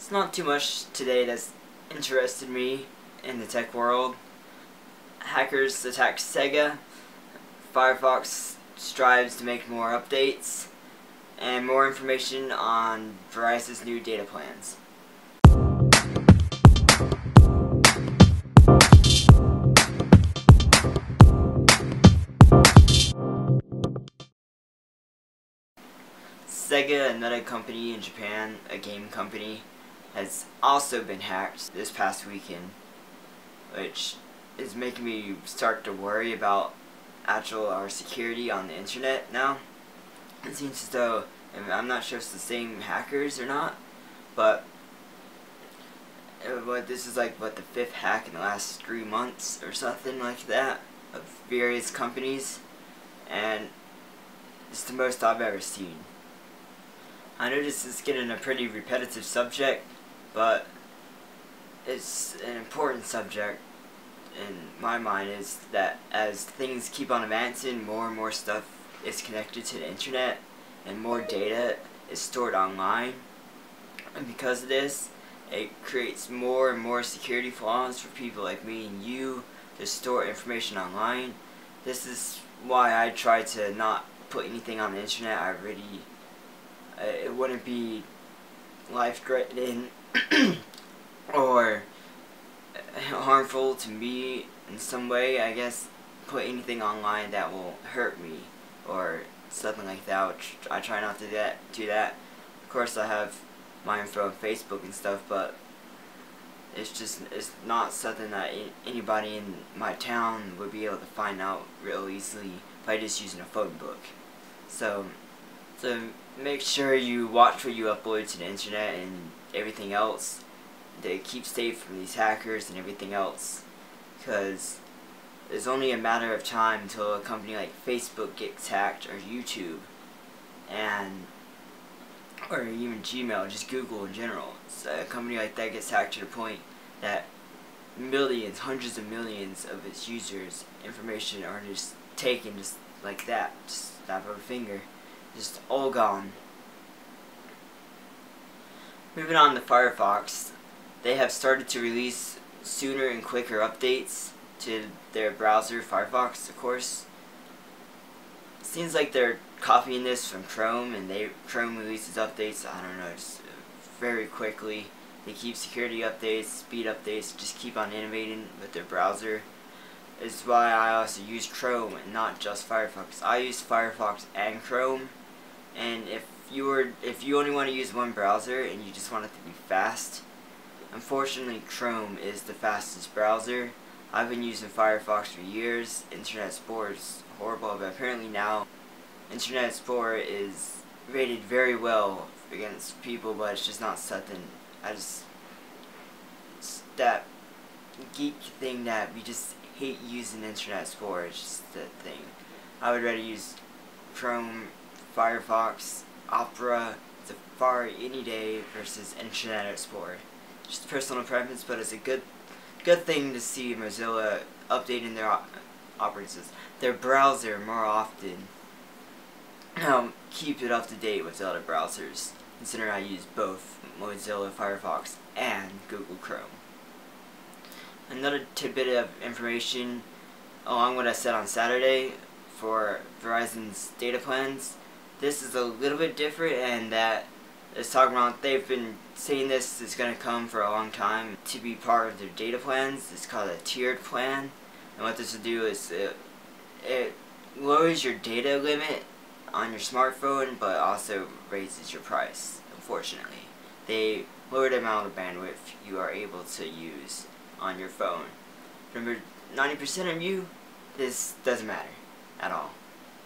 It's not too much today that's interested me in the tech world. Hackers attack Sega, Firefox strives to make more updates, and more information on Verizon's new data plans. Sega, another company in Japan, a game company, has also been hacked this past weekend, which is making me start to worry about our security on the internet now. It seems as though, I'm not sure if it's the same hackers or not, but this is like the 5th hack in the last 3 months or something like that of various companies, and it's the most I've ever seen. I know this is getting a pretty repetitive subject, but it's an important subject in my mind, is that as things keep on advancing, more and more stuff is connected to the internet and more data is stored online, and because of this it creates more and more security flaws for people like me and you to store information online. This is why I try to not put anything on the internet. It wouldn't be life-threatening or harmful to me in some way, I guess. Put anything online that will hurt me or something like that. I try not to do that. Of course, I have my info on Facebook and stuff, but it's not something that anybody in my town would be able to find out real easily by just using a phone book. So make sure you watch what you upload to the internet and everything else, to keep safe from these hackers and everything else, because it's only a matter of time until a company like Facebook gets hacked, or YouTube, or even Gmail, just Google in general. So a company like that gets hacked to the point that millions, hundreds of millions of its users' information are just taken just like that, just snap of a finger, just all gone. Moving on to Firefox, they have started to release sooner and quicker updates to their browser, Firefox, of course. Seems like they're copying this from Chrome, and Chrome releases updates, I don't know, just very quickly. They keep security updates, speed updates, just keep on innovating with their browser. This is why I also use Chrome and not just Firefox. I use Firefox and Chrome, and if you only want to use one browser and you just want it to be fast, unfortunately Chrome is the fastest browser. I've been using Firefox for years. Internet Explorer is horrible, but apparently now Internet Explorer is rated very well against people, but it's just not something it's that geek thing that we just hate using Internet Explorer. It's just that thing. I would rather use Chrome, Firefox, Opera, Safari any day versus Internet Explorer. Just personal preference, but it's a good thing to see Mozilla updating their their browser more often. Keep it up to date with the other browsers, considering I use both Mozilla Firefox and Google Chrome. Another tidbit of information along what I said on Saturday for Verizon's data plans. This is a little bit different, and that is talking about, they've been saying this is going to come for a long time to be part of their data plans. It's called a tiered plan, and what this will do is it lowers your data limit on your smartphone, but also raises your price. Unfortunately, they lower the amount of bandwidth you are able to use on your phone. Remember, 90% of you, this doesn't matter at all,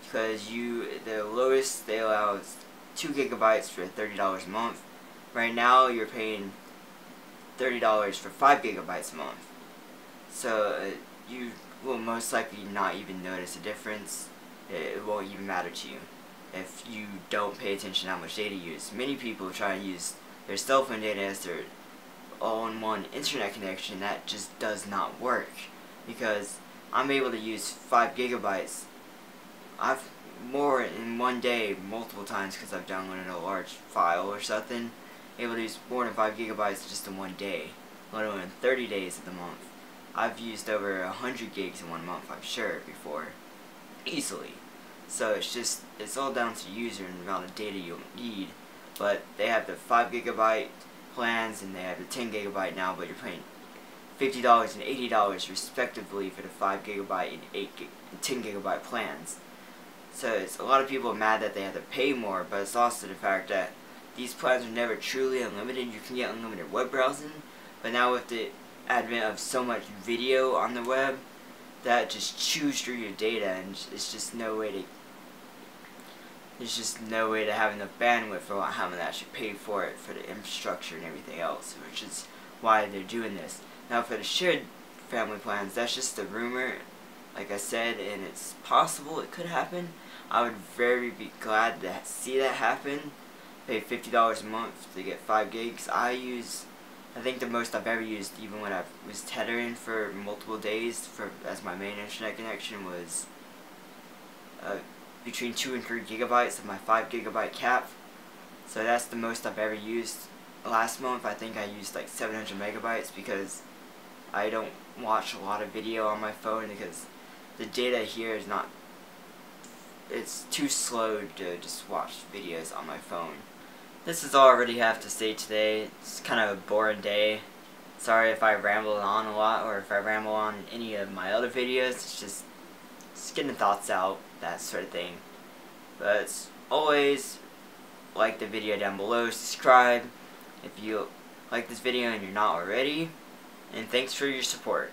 because the lowest they allow is 2 gigabytes for $30 a month. Right now you're paying $30 for 5 gigabytes a month. So you will most likely not even notice a difference. It won't even matter to you if you don't pay attention to how much data you use. Many people try to use their cell phone data as their all-in-one internet connection. That just does not work, because I'm able to use 5 gigabytes. I've more in one day multiple times because I've downloaded a large file or something, able to use more than 5 gigabytes just in one day, let alone in 30 days of the month. I've used over 100 gigs in one month, I'm sure, before, easily. So it's all down to the user and the amount of data you'll need. But they have the 5 gigabyte plans and they have the 10 gigabyte now, but you're paying $50 and $80 respectively for the 5 gigabyte and 10 gigabyte plans. So it's a lot of people are mad that they have to pay more, but it's also the fact that these plans are never truly unlimited. You can get unlimited web browsing, but now with the advent of so much video on the web, that just chews through your data, and it's just no way to. There's just no way to have enough bandwidth for having to actually pay for it for the infrastructure and everything else, which is why they're doing this. Now for the shared family plans, that's just a rumor, like I said, and it's possible it could happen. I would very be glad to see that happen. Pay $50 a month to get 5 gigs. I think the most I've ever used, even when I was tethering for multiple days as my main internet connection, was between 2 and 3 gigabytes of my 5 gigabyte cap. So that's the most I've ever used. Last month I think I used like 700 megabytes because I don't watch a lot of video on my phone because the data here is not, it's too slow to just watch videos on my phone. This is all I really have to say today. It's kind of a boring day. Sorry if I rambled on a lot or if I ramble on in any of my other videos. It's just getting thoughts out, that sort of thing. But as always, like the video down below, subscribe if you like this video and you're not already, and thanks for your support.